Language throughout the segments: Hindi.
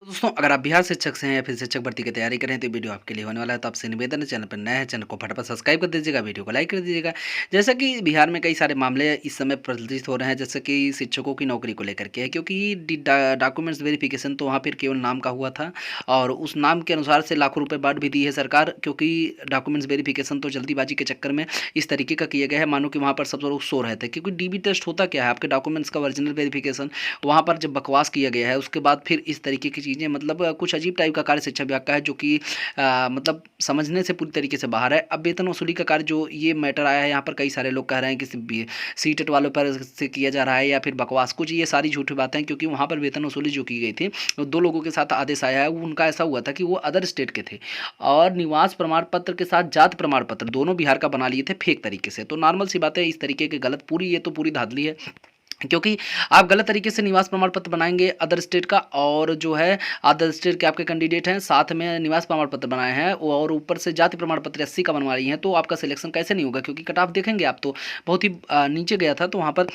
दोस्तों, अगर आप बिहार शिक्षक से हैं या फिर शिक्षक भर्ती की तैयारी कर रहे हैं तो ये वीडियो आपके लिए होने वाला है। तो आपसे निवेदन है, चैनल पर नया है, चैनल को फटाफट सब्सक्राइब कर दीजिएगा, वीडियो को लाइक कर दीजिएगा। जैसा कि बिहार में कई सारे मामले इस समय प्रचलित हो रहे हैं, जैसे कि शिक्षकों की नौकरी को लेकर के है, क्योंकि डॉक्यूमेंट्स वेरिफिकेशन तो वहाँ पर केवल नाम का हुआ था और उस नाम के अनुसार से लाखों रुपये बांट भी दी है सरकार, क्योंकि डॉक्यूमेंट्स वेरिफिकेशन तो जल्दीबाजी के चक्कर में इस तरीके का किया गया है मानो कि वहाँ पर सब लोग सो रहे थे। क्योंकि डीबी टेस्ट होता क्या है, आपके डॉक्यूमेंट्स का ओरिजिनल वेरिफिकेशन, वहाँ पर जब बकवास किया गया है उसके बाद फिर इस तरीके की चीज़ें, मतलब कुछ अजीब टाइप का कार्य शिक्षा विभाग का है, जो कि मतलब समझने से पूरी तरीके से बाहर है। अब वेतन वसूली का कार्य जो ये मैटर आया है, यहाँ पर कई सारे लोग कह रहे हैं कि सीटेट वालों पर से किया जा रहा है या फिर बकवास, कुछ ये सारी झूठी बातें हैं। क्योंकि वहाँ पर वेतन वसूली जो की गई थी, दो लोगों के साथ आदेश आया है, उनका ऐसा हुआ था कि वो अदर स्टेट के थे और निवास प्रमाण पत्र के साथ जात प्रमाण पत्र दोनों बिहार का बना लिए थे फेक तरीके से। तो नॉर्मल सी बात है, इस तरीके के गलत पूरी, ये तो पूरी धांधली है। क्योंकि आप गलत तरीके से निवास प्रमाण पत्र बनाएंगे अदर स्टेट का, और जो है अदर स्टेट के आपके कैंडिडेट हैं, साथ में निवास प्रमाण पत्र बनाए हैं और ऊपर से जाति प्रमाण पत्र 80 का बनवा रही हैं, तो आपका सिलेक्शन कैसे नहीं होगा? क्योंकि कट ऑफ देखेंगे आप तो बहुत ही नीचे गया था। तो वहाँ पर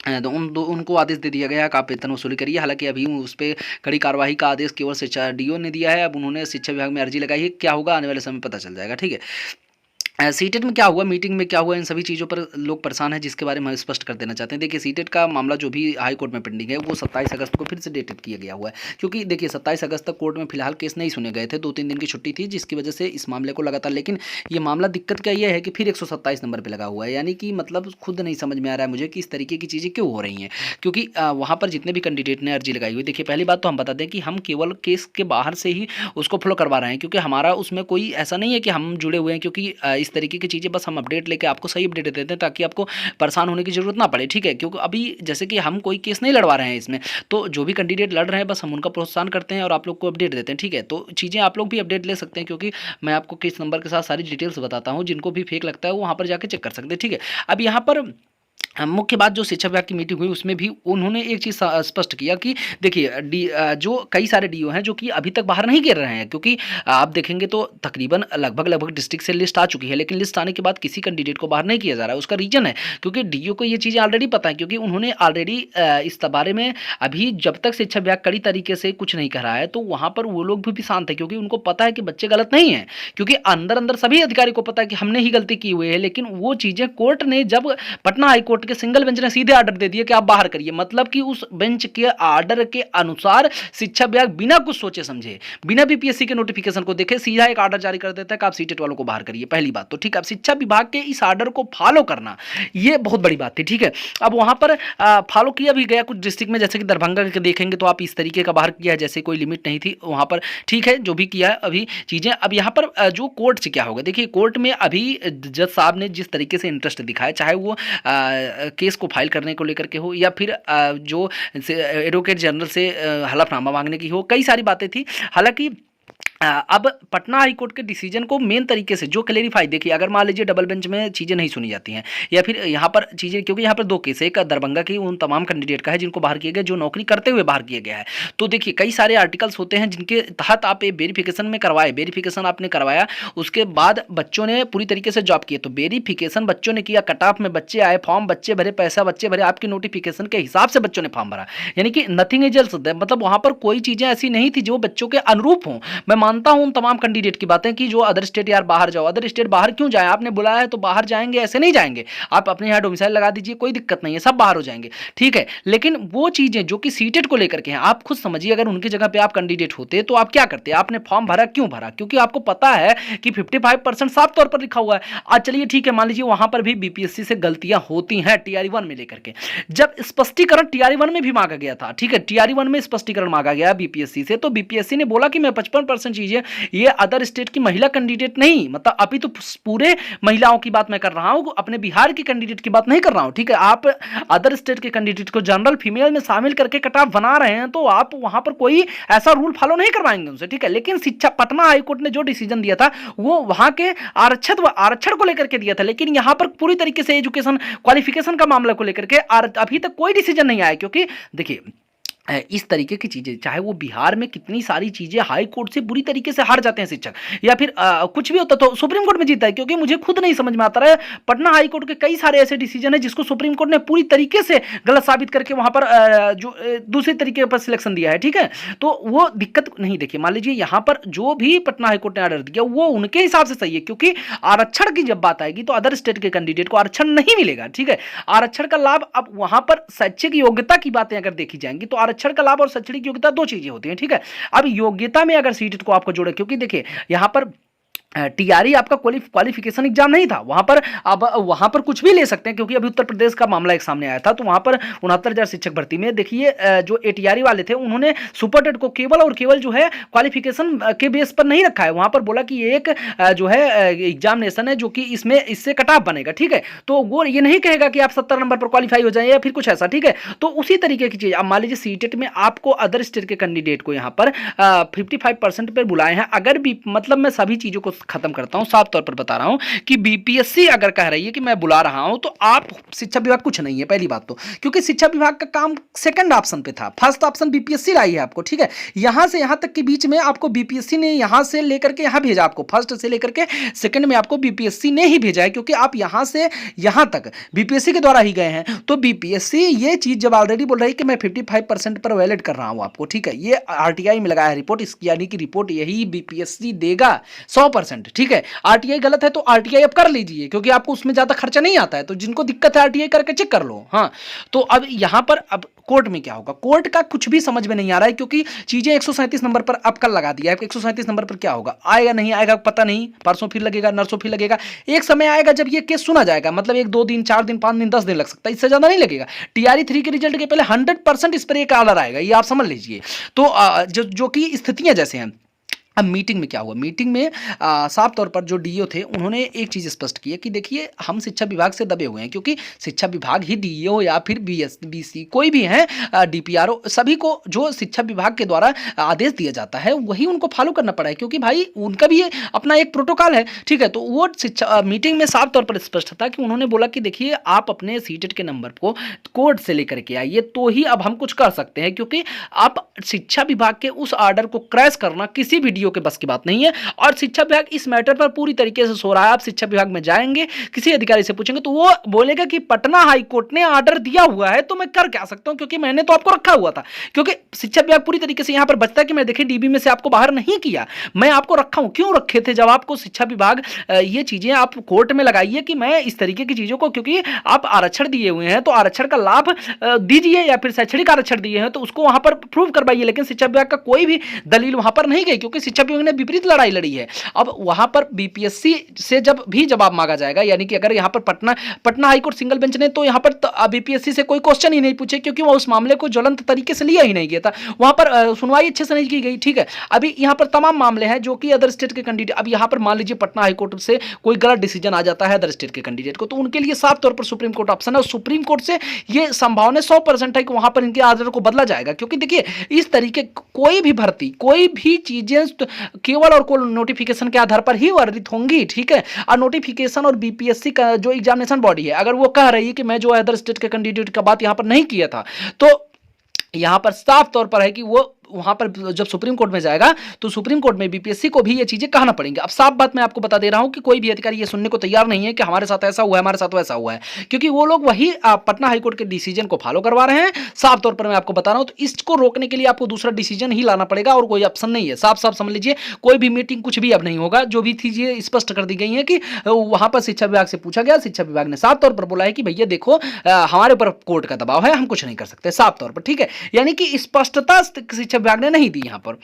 तो उनको आदेश दे दिया गया है कि आप वेतन वसूली करिए। हालांकि अभी उस पर कड़ी कार्रवाई का आदेश केवल शिक्षा डीओ ने दिया है। अब उन्होंने शिक्षा विभाग में अर्जी लगाई है, क्या होगा आने वाले समय पता चल जाएगा। ठीक है, सीटेट में क्या हुआ, मीटिंग में क्या हुआ, इन सभी चीज़ों पर लोग परेशान हैं, जिसके बारे में हम स्पष्ट कर देना चाहते हैं। देखिए, सीटेट का मामला जो भी हाई कोर्ट में पेंडिंग है, वो 27 अगस्त को फिर से डेटेड किया गया हुआ है। क्योंकि देखिए, 27 अगस्त तक कोर्ट में फिलहाल केस नहीं सुने गए थे, 2-3 दिन की छुट्टी थी, जिसकी वजह से इस मामले को लगातार, लेकिन ये मामला दिक्कत क्या ये है कि फिर 127 नंबर पर लगा हुआ है। यानी कि मतलब खुद नहीं समझ में आ रहा है मुझे कि इस तरीके की चीज़ें क्यों हो रही हैं। क्योंकि वहाँ पर जितने भी कैंडिडेट ने अर्जी लगाई हुई, देखिए पहली बात तो हम बता दें कि हम केवल केस के बाहर से ही उसको फॉलो करवा रहे हैं, क्योंकि हमारा उसमें कोई ऐसा नहीं है कि हम जुड़े हुए हैं। क्योंकि इस तरीके की चीज़ें बस हम अपडेट लेके आपको सही अपडेट देते हैं, ताकि आपको परेशान होने की जरूरत ना पड़े। ठीक है, क्योंकि अभी जैसे कि हम कोई केस नहीं लड़वा रहे हैं इसमें, तो जो भी कैंडिडेट लड़ रहे हैं बस हम उनका प्रोत्साहन करते हैं और आप लोग को अपडेट देते हैं। ठीक है, तो चीज़ें आप लोग भी अपडेट ले सकते हैं, क्योंकि मैं आपको केस नंबर के साथ सारी डिटेल्स बताता हूँ। जिनको भी फेक लगता है वो वहाँ पर जाकर चेक कर सकते हैं। ठीक है, अब यहाँ पर मुख्य बात, जो शिक्षा विभाग की मीटिंग हुई उसमें भी उन्होंने एक चीज़ स्पष्ट किया कि देखिए, जो कई सारे डीओ हैं जो कि अभी तक बाहर नहीं गिर रहे हैं। क्योंकि आप देखेंगे तो तकरीबन लगभग डिस्ट्रिक्ट से लिस्ट आ चुकी है, लेकिन लिस्ट आने के बाद किसी कैंडिडेट को बाहर नहीं किया जा रहा है। उसका रीजन है क्योंकि डीओ को ये चीज़ें ऑलरेडी पता है, क्योंकि उन्होंने ऑलरेडी इस बारे में अभी, जब तक शिक्षा विभाग कड़ी तरीके से कुछ नहीं कर रहा है, तो वहाँ पर वो लोग भी शांत है, क्योंकि उनको पता है कि बच्चे गलत नहीं है। क्योंकि अंदर अंदर सभी अधिकारी को पता है कि हमने ही गलती की हुई है, लेकिन वो चीज़ें कोर्ट ने, जब पटना हाईकोर्ट के सिंगल बेंच ने सीधे ऑर्डर दे दिया कि आप बाहर करिए, मतलब कि उस बेंच के ऑर्डर के अनुसार शिक्षा विभाग बिना कुछ सोचे समझे, बिना बीपीएससी के नोटिफिकेशन को देखे सीधा एक ऑर्डर जारी कर देता है कि आप सीटेट वालों को बाहर करिए। पहली बात तो ठीक है, अब शिक्षा विभाग के इस ऑर्डर को फॉलो करना ये बहुत बड़ी बात थी। ठीक है, अब वहां पर फॉलो किया भी गया कुछ डिस्ट्रिक्ट में, जैसे कि दरभंगा के देखेंगे तो आप इस तरीके का बाहर किया है जैसे कोई लिमिट नहीं थी वहां पर। ठीक है, जो भी किया है अभी चीजें, अब यहाँ पर जो कोर्ट से क्या होगा, देखिए कोर्ट में अभी जज साहब ने जिस तरीके से इंटरेस्ट दिखाया, चाहे वो केस को फाइल करने को लेकर के हो या फिर जो एडवोकेट जनरल से हलफनामा मांगने की हो, कई सारी बातें थी। हालांकि अब पटना हाई कोर्ट के डिसीजन को मेन तरीके से जो क्लेरिफाई, देखिए अगर मान लीजिए डबल बेंच में चीज़ें नहीं सुनी जाती हैं या फिर यहाँ पर चीज़ें, क्योंकि यहाँ पर दो केस है, एक दरभंगा की उन तमाम कैंडिडेट का है जिनको बाहर किया गया, जो नौकरी करते हुए बाहर किया गया है। तो देखिए कई सारे आर्टिकल्स होते हैं जिनके तहत आप वेरिफिकेशन में करवाए, वेरिफिकेशन आपने करवाया, उसके बाद बच्चों ने पूरी तरीके से जॉब किए, तो वेरिफिकेशन बच्चों ने किया, कट ऑफ में बच्चे आए, फॉर्म बच्चे भरे, पैसा बच्चे भरे, आपकी नोटिफिकेशन के हिसाब से बच्चों ने फॉर्म भरा। यानी कि नथिंग इज एल्स, मतलब वहाँ पर कोई चीज़ें ऐसी नहीं थी जो बच्चों के अनुरूप हों। मैं मानता हूँ तमाम कैंडिडेट की बातें कि जो अदर स्टेट यार बाहर जाओ, अदर स्टेट बाहर क्यों जाए, आपने बुलाया है तो बाहर जाएंगे, ऐसे नहीं जाएंगे। आप अपने यहाँ डोमिसाइल लगा दीजिए, कोई दिक्कत नहीं है, सब बाहर हो जाएंगे। ठीक है, लेकिन वो चीजें जो कि सीटेट को लेकर के हैं, आप खुद समझिए, अगर उनकी जगह पे आप कैंडिडेट होते तो आप क्या करते? आपने फॉर्म भरा, क्यों भरा? क्योंकि आपको पता है कि 55% साफ तौर पर लिखा हुआ है। आज चलिए ठीक है, मान लीजिए वहां पर भी बीपीएससी से गलतियां होती हैं टीआरई 1 में लेकर के, जब स्पष्टीकरण टीआरई 1 में भी मांगा गया था। ठीक है, टीआरई 1 में स्पष्टीकरण मांगा गया बीपीएससी से, तो बीपीएससी ने बोला कि मैं 55% चीजें ये अदर स्टेट की महिला कैंडिडेट नहीं, मतलब अभी तो पूरे महिलाओं की बात मैं कर रहा हूं, अपने बिहार की कैंडिडेट की बात नहीं कर रहा हूं। ठीक है, आप अदर स्टेट के कैंडिडेट को जनरल फीमेल में शामिल करके कट ऑफ बना रहे हैं, तो आप वहां पर कोई ऐसा रूल फॉलो नहीं करवाएंगे उनसे। ठीक है, लेकिन शिक्षा पटना हाईकोर्ट ने जो डिसीजन दिया था वो वहां के आरक्षण को लेकर के दिया था, लेकिन यहां पर पूरी तरीके से एजुकेशन क्वालिफिकेशन का मामला को लेकर के अभी तक कोई डिसीजन नहीं आया। क्योंकि देखिए इस तरीके की चीज़ें, चाहे वो बिहार में कितनी सारी चीज़ें हाई कोर्ट से बुरी तरीके से हार जाते हैं शिक्षक, या फिर कुछ भी होता तो सुप्रीम कोर्ट में जीता है, क्योंकि मुझे खुद नहीं समझ में आता रहा है पटना हाई कोर्ट के कई सारे ऐसे डिसीजन है जिसको सुप्रीम कोर्ट ने पूरी तरीके से गलत साबित करके वहां पर दूसरे तरीके पर सिलेक्शन दिया है। ठीक है, तो वो दिक्कत नहीं। देखिए, मान लीजिए यहाँ पर जो भी पटना हाई कोर्ट ने ऑर्डर दिया वो उनके हिसाब से सही है, क्योंकि आरक्षण की जब बात आएगी तो अदर स्टेट के कैंडिडेट को आरक्षण नहीं मिलेगा। ठीक है, आरक्षण का लाभ, अब वहां पर शैक्षिक योग्यता की बातें अगर देखी जाएंगी तो आरक्षण का लाभ और शैक्षणिक योग्यता दो चीजें होती हैं। ठीक है, अब योग्यता में अगर सीटेट को आपको जोड़े, क्योंकि देखिए यहां पर टीआरई आपका क्वालिफिकेशन एग्जाम नहीं था, वहां पर अब वहां पर कुछ भी ले सकते हैं, क्योंकि अभी उत्तर प्रदेश का मामला एक सामने आया था, तो वहां पर 69,000 शिक्षक भर्ती में देखिए जो एटीआरई वाले थे उन्होंने सुपर टेट को केवल और केवल जो है क्वालिफिकेशन के बेस पर नहीं रखा है, वहां पर बोला कि एक जो है एग्जामिनेशन है जो कि इसमें इससे कट ऑफ बनेगा। ठीक है, तो वो ये नहीं कहेगा कि आप 70 नंबर पर क्वालिफाई हो जाए या फिर कुछ ऐसा। ठीक है, तो उसी तरीके की चीज, अब मान लीजिए सीटेट में आपको अदर स्टेट के कैंडिडेट को यहाँ पर 55% पर बुलाए हैं, अगर भी मतलब मैं सभी चीजों को खत्म करता हूं, साफ तौर पर बता रहा हूं कि बीपीएससी अगर कह रही है कि मैं बुला रहा हूं तो आप शिक्षा विभाग कुछ नहीं है, पहली बात तो, क्योंकि शिक्षा विभाग का काम सेकंड ऑप्शन पे था, फर्स्ट ऑप्शन बीपीएससी लाई है आपको। ठीक है, यहां से यहां तक के बीच में आपको बीपीएससी ने यहां से लेकर के यहां भेजा, आपको फर्स्ट से लेकर के सेकंड में आपको बीपीएससी ने ही भेजा है, क्योंकि आप यहां से यहां तक बीपीएससी के द्वारा ही गए हैं। तो बीपीएससी ये चीज जब ऑलरेडी बोल रही है कि मैं 55% पर वैलिड कर रहा हूं आपको, ठीक है, ये आरटीआई में लगाया है रिपोर्ट, इसकी यानी कि रिपोर्ट यही बीपीएससी देगा 100%। ठीक है, आरटीआई गलत है तो आरटीआई अब कर लीजिए, क्योंकि आपको उसमें ज्यादा खर्चा नहीं आता है, तो जिनको दिक्कत है आरटीआई करके चेक कर लो। हाँ, तो अब यहां पर अब कोर्ट में क्या होगा, कोर्ट का कुछ भी समझ में नहीं आ रहा है, क्योंकि चीजें 137 नंबर पर अब कल लगा दिया है, 137 नंबर पर क्या होगा, आएगा नहीं आएगा पता नहीं, परसों फिर लगेगा, नरसों फिर लगेगा, एक समय आएगा जब ये केस सुना जाएगा, मतलब 1-2 दिन, 4 दिन, 5 दिन, 10 दिन लग सकता है, इससे ज्यादा नहीं लगेगा। टीआरई 3 के रिजल्ट के पहले 100% इस पर एक ऑर्डर आएगा, ये आप समझ लीजिए। तो जो कि स्थितियां जैसे हैं। अब मीटिंग में क्या हुआ, मीटिंग में साफ तौर पर जो डीईओ थे उन्होंने एक चीज़ स्पष्ट की है कि देखिए हम शिक्षा विभाग से दबे हुए हैं, क्योंकि शिक्षा विभाग ही डीईओ या फिर बीसी कोई भी है, डीपीआरओ, सभी को जो शिक्षा विभाग के द्वारा आदेश दिया जाता है वही उनको फॉलो करना पड़ा है, क्योंकि भाई उनका भी अपना एक प्रोटोकॉल है। ठीक है, तो वो शिक्षा मीटिंग में साफ तौर पर स्पष्ट था कि उन्होंने बोला कि देखिए आप अपने सीटेट के नंबर को कोर्ट से लेकर के आइए तो ही अब हम कुछ कर सकते हैं, क्योंकि आप शिक्षा विभाग के उस ऑर्डर को क्रैश करना किसी भी के बस की बात नहीं है। और शिक्षा विभाग इस मैटर पर पूरी तरीके से सो रहा है। आप शिक्षा विभाग में जाएंगे, किसी अधिकारी से पूछेंगे तो वो बोलेगा कि पटना हाई कोर्ट ने ऑर्डर दिया हुआ है तो मैं कर क्या सकता हूं, क्योंकि मैंने तो आपको रखा हुआ था। क्योंकि शिक्षा विभाग पूरी तरीके से यहां पर बचता है कि मैं देखिए डीबी में से आपको बाहर नहीं किया, मैं आपको रखा हूं। क्यों रखे थे? जब आपको शिक्षा विभाग ये चीजें आप कोर्ट में लगाइए कि मैं इस तरीके की चीजों को, क्योंकि आप आरक्षण दिए हुए हैं तो आरक्षण का लाभ दीजिए, या फिर शैक्षणिक आरक्षण दिए हैं तो उसको वहां पर प्रूव करवाइए। लेकिन शिक्षा विभाग का कोई भी दलील वहां पर नहीं गई, क्योंकि शिक्षा विभाग ने विपरीत लड़ाई लड़ी है। अब वहां पर बीपीएससी से जब भी जवाब मांगा जाएगा, यानी कि अगर यहां पर पटना हाईकोर्ट सिंगल बेंच ने तो यहां पर बीपीएससी से कोई क्वेश्चन ही नहीं पूछे, क्योंकि वो उस मामले को ज्वलंत तरीके से लिया ही नहीं गया था, वहां पर सुनवाई अच्छे से नहीं की गई। ठीक है, अभी यहां पर तमाम मामले हैं जो कि अदर स्टेट के कैंडिडेट, अब यहां पर मान लीजिए पटना हाईकोर्ट से कोई गलत डिसीजन आ जाता है अदर स्टेट के कैंडिडेट को, तो उनके लिए साफ तौर पर सुप्रीम कोर्ट ऑप्शन है, और सुप्रीम कोर्ट से ये संभावना 100% है कि वहां पर इनके आर्डर को बदला जाएगा। क्योंकि देखिए इस तरीके कोई भी भर्ती, कोई भी चीजें केवल और केवल नोटिफिकेशन के आधार पर ही वर्णित होंगी। ठीक है, और नोटिफिकेशन और बीपीएससी का जो एग्जामिनेशन बॉडी है, अगर वो कह रही है कि मैं जो अदर स्टेट के कैंडिडेट का बात यहां पर नहीं किया था, तो यहां पर साफ तौर पर है कि वो वहां पर जब सुप्रीम कोर्ट में जाएगा तो सुप्रीम कोर्ट में बीपीएससी को भी ये चीजें कहना पड़ेंगी। अब साफ बात मैं आपको बता दे रहा हूं कि कोई भी अधिकारी ये सुनने को तैयार नहीं है कि हमारे साथ ऐसा हुआ है, हमारे साथ वैसा हुआ है, क्योंकि वो लोग वही पटना हाईकोर्ट के डिसीजन को फॉलो करवा रहे हैं। साफ तौर पर मैं आपको बता रहा हूं, तो इसको रोकने के लिए आपको दूसरा डिसीजन ही लाना पड़ेगा और कोई ऑप्शन नहीं है। साफ साफ समझ लीजिए, कोई भी मीटिंग कुछ भी अब नहीं होगा। जो भी चीजें स्पष्ट कर दी गई है कि वहां पर शिक्षा विभाग से पूछा गया, शिक्षा विभाग ने साफ तौर पर बोला है कि भैया देखो हमारे ऊपर कोर्ट का दबाव है, हम कुछ नहीं कर सकते, साफ तौर पर। ठीक है, यानी कि स्पष्टता शिक्षा विभाग ने नहीं दी यहां पर।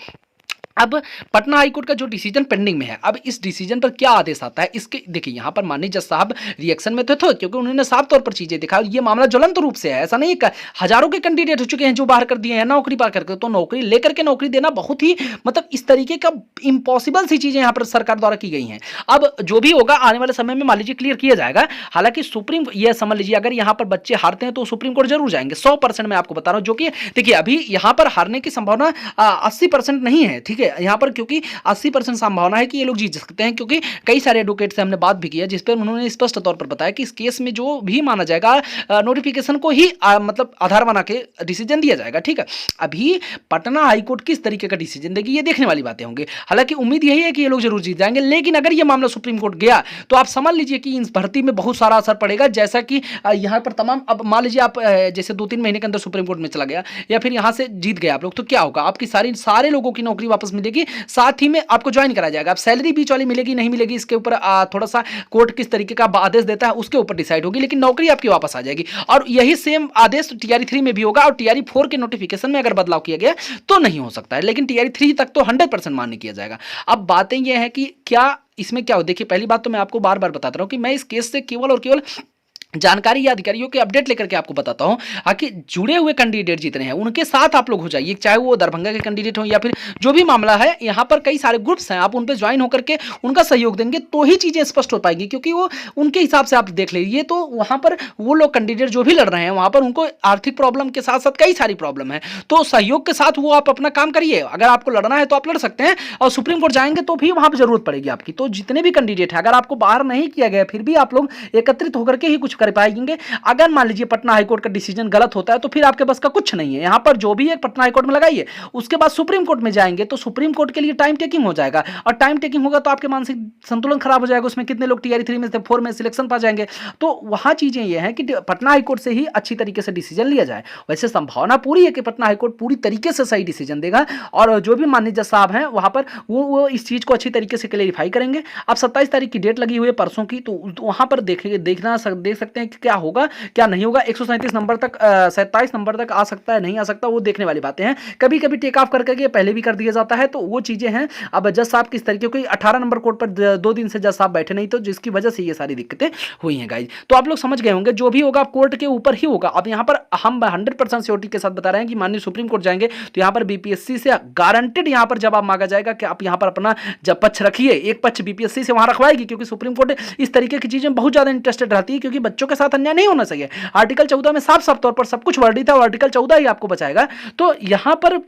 अब पटना हाईकोर्ट का जो डिसीजन पेंडिंग में है, अब इस डिसीजन पर क्या आदेश आता है, इसके देखिए यहां पर माननीय जज साहब रिएक्शन में तो थे, क्योंकि उन्होंने साफ तौर पर चीजें दिखा। ये मामला ज्वलंत रूप से है, ऐसा नहीं है, हजारों के कैंडिडेट हो चुके हैं जो बाहर कर दिए हैं, नौकरी बाहर करके, तो नौकरी लेकर के नौकरी देना बहुत ही मतलब इस तरीके का इंपॉसिबल सी चीजें यहां पर सरकार द्वारा की गई हैं। अब जो भी होगा आने वाले समय में मान लीजिए क्लियर किया जाएगा। हालांकि सुप्रीम, यह समझ लीजिए अगर यहां पर बच्चे हारते हैं तो सुप्रीम कोर्ट जरूर जाएंगे, 100% मैं आपको बता रहा हूं। जो कि देखिए अभी यहां पर हारने की संभावना 80% नहीं है। ठीक है, है, यहाँ पर क्योंकि 80% संभावना है कि ये लोग जीत सकते हैं, क्योंकि कई सारे एडवोकेट से हमने बात भी की है जिस पर उन्होंने स्पष्ट तौर पर बताया कि इस केस में जो भी माना जाएगा नोटिफिकेशन को ही मतलब आधार बना के डिसीजन दिया जाएगा। ठीक है, अभी पटना हाईकोर्ट किस तरीके का डिसीजन देगी ये देखने वाली बातें होंगी। हालांकि उम्मीद यही है कि ये लोग जरूर जीत जाएंगे, लेकिन अगर ये मामला सुप्रीम कोर्ट गया तो आप समझ लीजिए कि इस भर्ती में बहुत सारा असर पड़ेगा। जैसा कि यहाँ पर तमाम, अब मान लीजिए आप जैसे 2-3 महीने के अंदर सुप्रीम कोर्ट में चला गया या फिर यहाँ से जीत गए आप लोग, तो क्या होगा, आपकी सारे लोगों की नौकरी वापस मिलेगी, साथ ही में आपको ज्वाइन कराया जाएगा। अब सैलरी बीच वाली मिलेगी नहीं मिलेगी इसके ऊपर थोड़ा सा कोर्ट किस तरीके का आदेश देता है उसके ऊपर डिसाइड होगी, लेकिन नौकरी आपकी वापस आ जाएगी। और यही सेम आदेश टीआरई 3 में भी होगा, और टीआरई 4 के नोटिफिकेशन में अगर बदलाव किया गया तो नहीं हो सकता है, लेकिन टीआरई 3 तक तो 100% मान्य किया जाएगा। अब बातें यह है कि क्या इसमें क्या हो। देखिए, पहली बात तो मैं आपको बार बार बताता रहा हूं कि मैं इस केस से केवल और केवल जानकारी या अधिकारियों के अपडेट लेकर के आपको बताता हूं। आखिर जुड़े हुए कैंडिडेट जितने हैं उनके साथ आप लोग हो जाइए, चाहे वो दरभंगा के कैंडिडेट हो या फिर जो भी मामला है, यहां पर कई सारे ग्रुप्स हैं, आप उन पे ज्वाइन होकर के उनका सहयोग देंगे तो ही चीजें स्पष्ट हो पाएगी, क्योंकि वो उनके हिसाब से आप देख लीजिए तो वहां पर वो लोग कैंडिडेट जो भी लड़ रहे हैं वहां पर उनको आर्थिक प्रॉब्लम के साथ साथ कई सारी प्रॉब्लम है, तो सहयोग के साथ वो आप अपना काम करिए। अगर आपको लड़ना है तो आप लड़ सकते हैं, और सुप्रीम कोर्ट जाएंगे तो भी वहां पर जरूरत पड़ेगी आपकी। तो जितने भी कैंडिडेट है, अगर आपको बाहर नहीं किया गया फिर भी आप लोग एकत्रित होकर के ही कुछ कर पाएंगे। अगर मान लीजिए पटना हाईकोर्ट का डिसीजन गलत होता है तो फिर आपके बस का कुछ नहीं है। यहां पर जो भी एक पटना हाईकोर्ट में लगाइए, उसके बाद सुप्रीम कोर्ट में जाएंगे तो सुप्रीम कोर्ट के लिए टाइम टेकिंग हो जाएगा, और टाइम टेकिंग होगा तो आपके मानसिक संतुलन खराब हो जाएगा। उसमें कितने लोग टीआरई 3 में से 4 में सिलेक्शन पा जाएंगे, तो वहां चीजें ये हैं कि पटना हाईकोर्ट से ही अच्छी तरीके से डिसीजन लिया जाए। वैसे संभावना पूरी है कि पटना हाईकोर्ट पूरी तरीके से सही डिसीजन देगा, और जो भी माननीय जज साहब हैं वहां पर वो इस चीज को अच्छी तरीके से क्लेरिफाई करेंगे। अब 27 तारीख की डेट लगी हुई है परसों की, तो वहां पर देख सकते हैं कि क्या होगा क्या नहीं होगा। 137 नंबर तक 27 नंबर तक आ सकता है नहीं आ सकता, वो देखने वाली बातें हैं। कभी कभी टेक ऑफ करके पहले भी कर दिया जाता है, तो वो चीजें हैं। अब जज साहब किस तरीके, क्योंकि 18 नंबर कोर्ट पर 2 दिन से जज साहब बैठे नहीं, तो जिसकी वजह से ये सारी दिक्कतें हुई हैं गाइज। तो आप लोग समझ गए होंगे, जो भी होगा कोर्ट के ऊपर ही होगा। अब यहाँ पर हम 100% श्योरिटी के साथ बता रहे हैं कि माननीय सुप्रीम कोर्ट जाएंगे तो यहाँ पर बीपीएससी से गारंटेड यहाँ पर जवाब मांगा जाएगा कि आप यहाँ पर अपना जब पक्ष रखिए। एक पक्ष बीपीएससी से वहां रखवाएगी, क्योंकि सुप्रीम कोर्ट इस तरीके की चीजें बहुत ज्यादा इंटरेस्टेड रहती है, क्योंकि बच्चों के साथ अन्याय नहीं होना चाहिए। आर्टिकल 14 में साफ साफ तौर पर सब कुछ वर्णित है, और आर्टिकल 14 ही आपको बचाएगा। तो यहां पर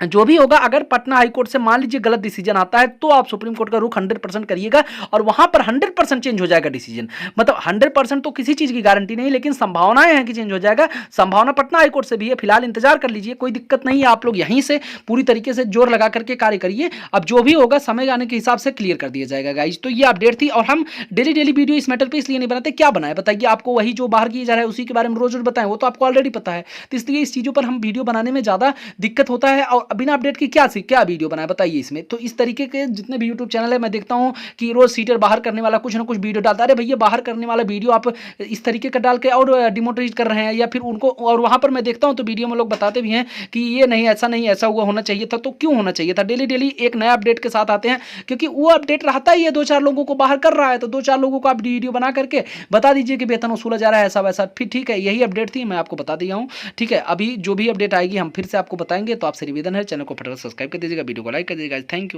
जो भी होगा, अगर पटना हाईकोर्ट से मान लीजिए गलत डिसीजन आता है तो आप सुप्रीम कोर्ट का रुख 100% करिएगा, और वहां पर 100% चेंज हो जाएगा डिसीजन। मतलब 100% तो किसी चीज की गारंटी नहीं, लेकिन संभावनाएं हैं कि चेंज हो जाएगा। संभावना पटना हाईकोर्ट से भी है, फिलहाल इंतजार कर लीजिए, कोई दिक्कत नहीं है। आप लोग यहीं से पूरी तरीके से जोर लगा करके कार्य करिए। अब जो भी होगा समय आने के हिसाब से क्लियर कर दिया जाएगा गाइज। तो ये अपडेट थी, और हम डेली वीडियो इस मैटर पर इसलिए नहीं बनाते, क्या बनाए बताइए आपको, वही जो बाहर किया जा रहा है उसी के बारे में रोज बताएं, वो तो आपको ऑलरेडी पता है। तो इसलिए इस चीजों पर हम वीडियो बनाने में ज्यादा दिक्कत होता है, और बिना अपडेट की क्या वीडियो बनाए बताइए इसमें। तो इस तरीके के जितने भी यूट्यूब चैनल है, मैं देखता हूं कि रोज सीटर बाहर करने वाला कुछ ना कुछ वीडियो डालता है। अरे भैया, बाहर करने वाला वीडियो आप इस तरीके का डाल के और डिमोटिवेट कर रहे हैं, या फिर उनको, और वहां पर मैं देखता हूं तो वीडियो में लोग बताते भी हैं कि ये नहीं, ऐसा नहीं, ऐसा हुआ होना चाहिए था। तो क्यों होना चाहिए था? डेली एक नया अपडेट के साथ आते हैं, क्योंकि वो अपडेट रहता ही है, 2-4 लोगों को बाहर कर रहा है, तो 2-4 लोगों को आप वीडियो बना करके बता दीजिए कि वेतन वसूला जा रहा है, ऐसा वैसा। फिर ठीक है, यही अपडेट थी, मैं आपको बता दिया हूं। ठीक है, अभी जो भी अपडेट आएगी हम फिर से आपको बताएंगे। तो आपसे निवेदन है, चैनल को फटाफट सब्सक्राइब कर दीजिएगा, वीडियो को लाइक कर दीजिएगा। Thank you.